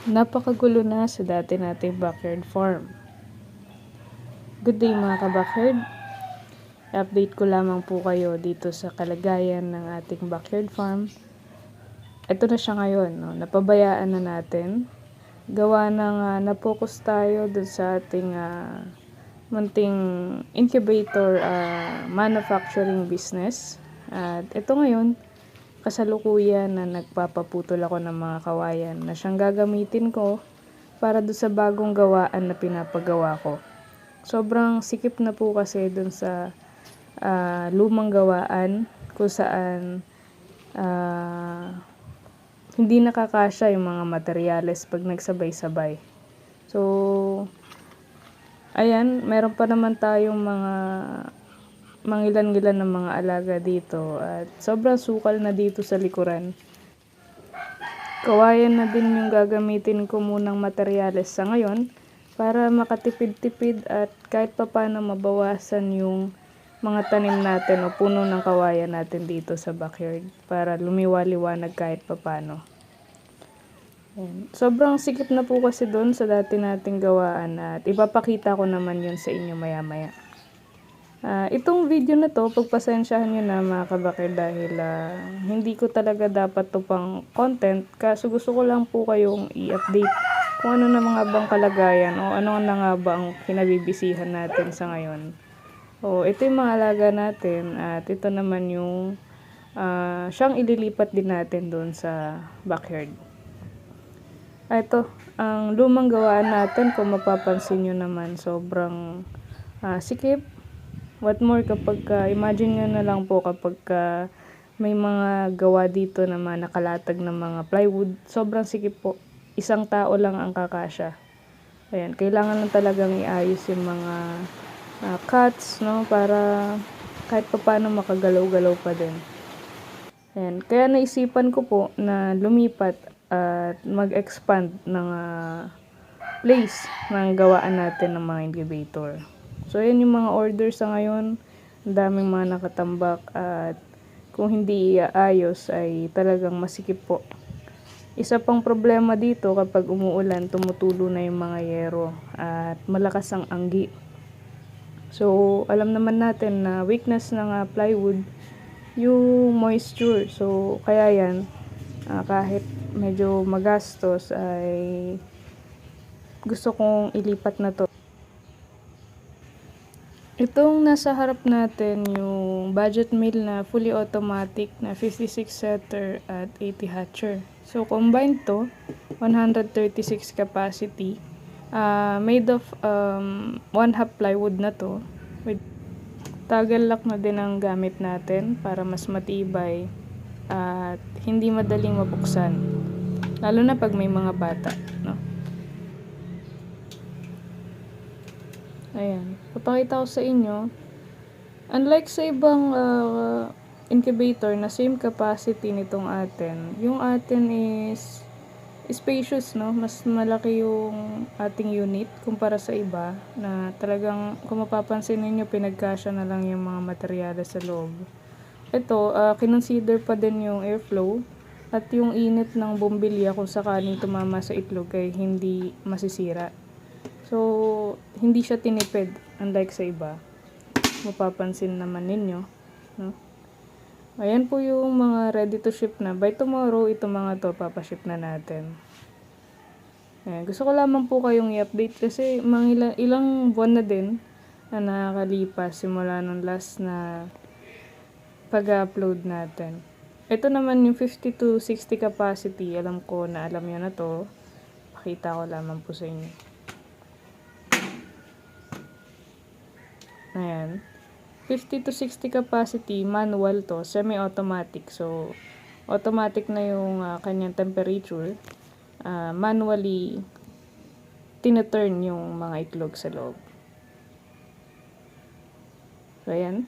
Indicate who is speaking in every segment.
Speaker 1: Napakagulo na sa dati nating backyard farm. Good day mga ka-backyard. Update ko lamang po kayo dito sa kalagayan ng ating backyard farm. Ito na siya ngayon, no? Napabayaan na natin. Gawa ng na-focus tayo dun sa ating munting incubator manufacturing business. At ito ngayon, kasalukuyan na nagpapaputol ako ng mga kawayan na siyang gagamitin ko para doon sa bagong gawaan na pinapagawa ko. Sobrang sikip na po kasi doon sa lumang gawaan kung saan hindi nakakasya yung mga materyales pag nagsabay-sabay. So, ayan, meron pa naman tayong mga mangilan-ngilan ng mga alaga dito at sobrang sukal na dito sa likuran. Kawayan na din yung gagamitin ko munang materyales sa ngayon para makatipid-tipid at kahit papaano mabawasan yung mga tanim natin o puno ng kawayan natin dito sa backyard para lumiwaliwanag kahit papaano. Ayan. Sobrang sikip na po kasi doon sa dati nating gawaan at ipapakita ko naman yun sa inyo maya-maya. Itong video na to, pagpasensyahan nyo na mga kabakir dahil hindi ko talaga dapat to pang content. Kaso gusto ko lang po kayong i-update kung ano na mga bang kalagayan o ano na nga ba ang kinabibisihan natin sa ngayon. O ito yung mga alaga natin at ito naman yung siyang ililipat din natin doon sa backyard. Ito, ang lumang gawaan natin kung mapapansin nyo naman sobrang sikip. What more kapag imagine nyo na lang po kapag may mga gawa dito na mga nakalatag ng mga plywood, sobrang sikip po. Isang tao lang ang kakasya. Ayan, kailangan lang talagang iayos yung mga cuts, no, para kahit paano makagalaw-galaw pa din. Ayan, kaya naisipan ko po na lumipat at mag-expand ng place ng gawaan natin ng mga incubator. So, ayan yung mga orders sa ngayon. Ang daming mga nakatambak at kung hindi iayos ay talagang masikip po. Isa pang problema dito kapag umuulan, tumutulo na yung mga yero at malakas ang anggi. So, alam naman natin na weakness ng plywood yung moisture. So, kaya yan, kahit medyo magastos ay gusto kong ilipat na to. Itong nasa harap natin yung budget mill na fully automatic na 56 setter at 80 hatcher. So combined to 136 capacity, made of 1/2 plywood na to. With toggle lock na din ang gamit natin para mas matibay at hindi madaling mabuksan. Lalo na pag may mga bata, no? Ayan. Papakita ko sa inyo. Unlike sa ibang incubator na same capacity nitong atin, yung atin is spacious, no? Mas malaki yung ating unit kumpara sa iba na talagang kung mapapansin ninyo pinagkasya na lang yung mga materyales sa loob. Ito, kinonsider pa din yung airflow at yung init ng bumbilya kung sakaling tumama sa itlog ay hindi masisira. So, hindi siya tinipid unlike sa iba. Mapapansin naman ninyo, no? Ayan po yung mga ready to ship na. By tomorrow, ito mga to, papaship na natin. Ayan. Gusto ko lamang po kayong i-update kasi mga ilang buwan na din na nakakalipas simula nung last na pag-upload natin. Ito naman yung 50 to 60 capacity. Alam ko na alam nyo na to. Pakita ko lamang po sa inyo. Ayan. 50 to 60 capacity, manual to, semi-automatic. So, automatic na yung kanyang temperature. Manually, tina-turn yung mga itlog sa loob. So, ayan.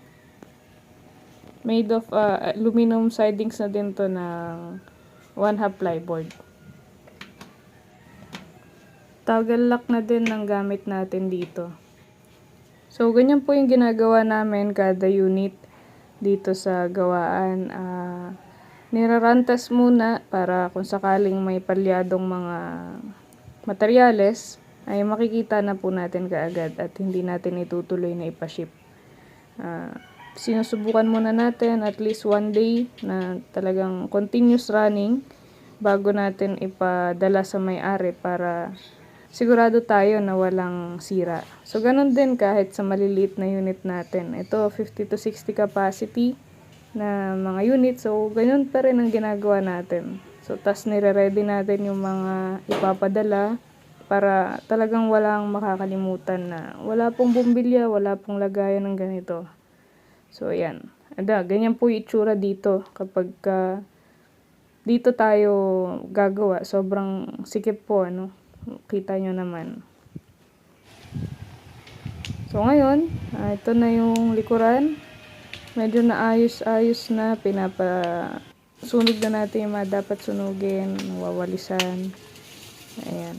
Speaker 1: Made of aluminum sidings na din to ng 1/2 plyboard. Toggle lock na din ang gamit natin dito. So, ganyan po yung ginagawa namin kada unit dito sa gawaan. Nirarantas muna para kung sakaling may palyadong mga materyales, ay makikita na po natin kaagad at hindi natin itutuloy na ipaship. Sinusubukan muna natin at least 1 day na talagang continuous running bago natin ipadala sa may-ari para sigurado tayo na walang sira. So, ganun din kahit sa maliliit na unit natin. Ito, 50 to 60 capacity na mga unit. So, ganun pa rin ang ginagawa natin. So, tas nire-ready natin yung mga ipapadala para talagang walang makakalimutan na wala pong bumbilya, wala pong lagayan ng ganito. So, ayan. Ganyan po yung itsura dito kapag dito tayo gagawa. Sobrang sikip po, ano. Kita nyo naman. So, ngayon, ito na yung likuran. Medyo naayos-ayos na. Pinapasunog na natin yung mga dapat sunugin. Wawalisan. Ayan.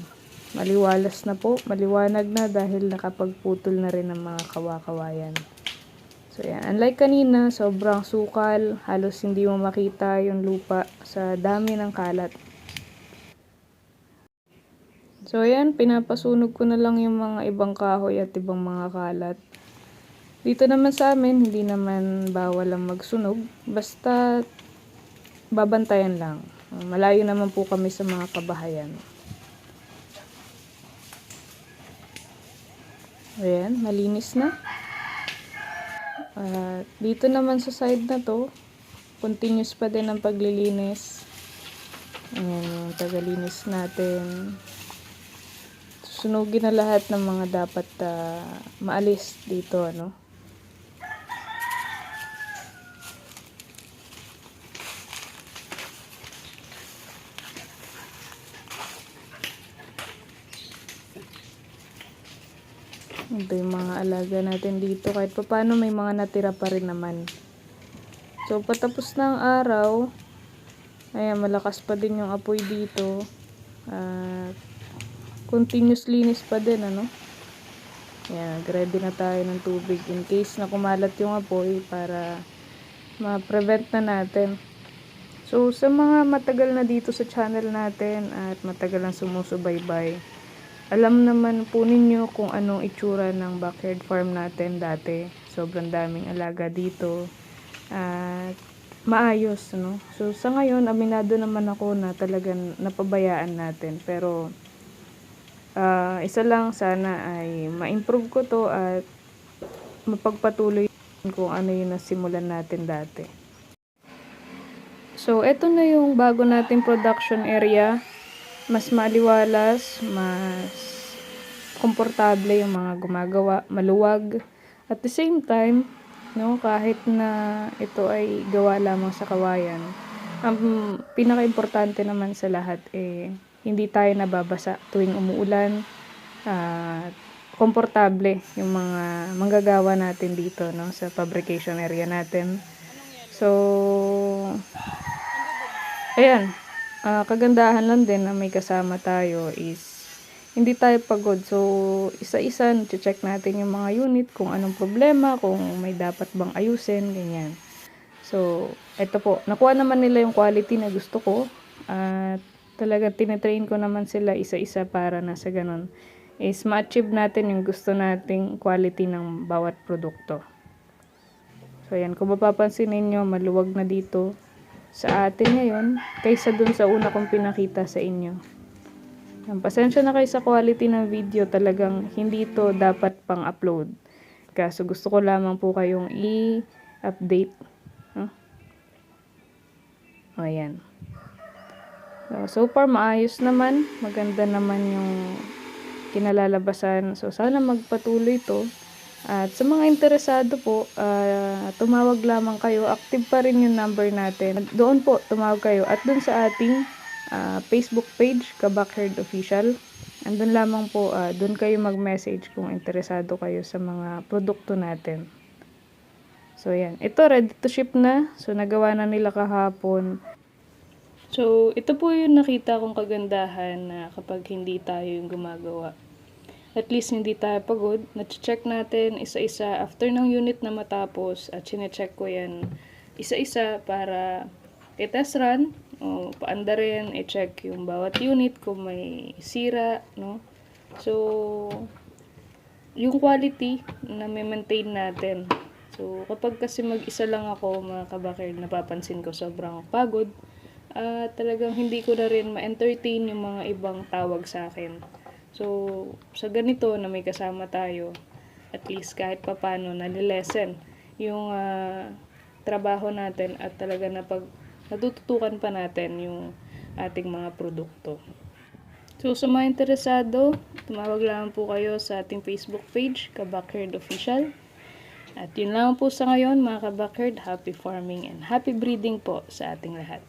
Speaker 1: Maliwalas na po. Maliwanag na dahil nakapagputol na rin ng mga kawa-kawayan. So, yan. Unlike kanina, sobrang sukal. Halos hindi mo makita yung lupa sa dami ng kalat. So, yan. Pinapasunog ko na lang yung mga ibang kahoy at ibang mga kalat. Dito naman sa amin, hindi naman bawal ang magsunog. Basta, babantayan lang. Malayo naman po kami sa mga kabahayan. Ayan, malinis na. Dito naman sa side na to, continuous pa din ang paglilinis. Ayan, yung tagalinis natin. Sunugin na lahat ng mga dapat maalis dito, ano. Ito yung mga alaga natin dito. Kahit pa paano may mga natira pa rin naman. So, patapos na ang araw. Ayan, malakas pa din yung apoy dito. Continuous linis pa din, ano. Ayan, ready na tayo ng tubig in case na kumalat yung apoy para ma-prevent na natin. So, sa mga matagal na dito sa channel natin at matagal na sumusubaybay, alam naman po ninyo kung anong itsura ng backyard farm natin dati. Sobrang daming alaga dito. At maayos, no? So, sa ngayon, aminado naman ako na talagang napabayaan natin. Pero, isa lang sana ay ma-improve ko to at mapagpatuloy kung ano yung nasimulan natin dati. So, eto na yung bago nating production area. Mas maliwalas, mas komportable yung mga gumagawa, maluwag. At the same time, no, kahit na ito ay gawa lamang sa kawayan, ang pinaka-importante naman sa lahat hindi tayo nababasa tuwing umuulan. Komportable yung mga manggagawa natin dito, no, sa fabrication area natin. So, ayan. Kagandahan lang din na may kasama tayo is hindi tayo pagod. So, isa-isa, check natin yung mga unit, kung anong problema, kung may dapat bang ayusin, ganyan. So, eto po. Nakuha naman nila yung quality na gusto ko. At talagang tinitrain ko naman sila isa-isa para na sa ganun is ma-achieve natin yung gusto nating quality ng bawat produkto. So, ayan. Kung mapapansin ninyo, maluwag na dito sa atin ngayon kaysa dun sa una kong pinakita sa inyo. Pasensya na kayo sa quality ng video, talagang hindi to dapat pang upload. Kaso gusto ko lamang po kayong i-update. Ayan. So far maayos naman, maganda naman yung kinalalabasan. So sana magpatuloy to. At sa mga interesado po, tumawag lamang kayo. Active pa rin yung number natin. Doon po, tumawag kayo. At doon sa ating Facebook page, Kabackyard Official. Andun lamang po, doon kayo mag-message kung interesado kayo sa mga produkto natin. So, yan. Ito, ready to ship na. So, nagawa na nila kahapon. So, ito po yung nakita kong kagandahan na kapag hindi tayo yung gumagawa. At least hindi tayo pagod. Na-check natin isa-isa after ng unit na matapos at sine-check ko yan isa-isa para i-test run paanda rin, i-check yung bawat unit kung may sira, no? So, yung quality na may maintain natin. So, kapag kasi mag-isa lang ako, mga kabakerd, napapansin ko sobrang pagod. Talagang hindi ko na rin ma-entertain yung mga ibang tawag sa akin. So, sa ganito na may kasama tayo, at least kahit papano nalilesen yung trabaho natin at talaga natututukan pa natin yung ating mga produkto. So, sa mga interesado, tumawag lang po kayo sa ating Facebook page, Kabakerd Official. At yun lang po sa ngayon, mga kabakerd. Happy farming and happy breeding po sa ating lahat.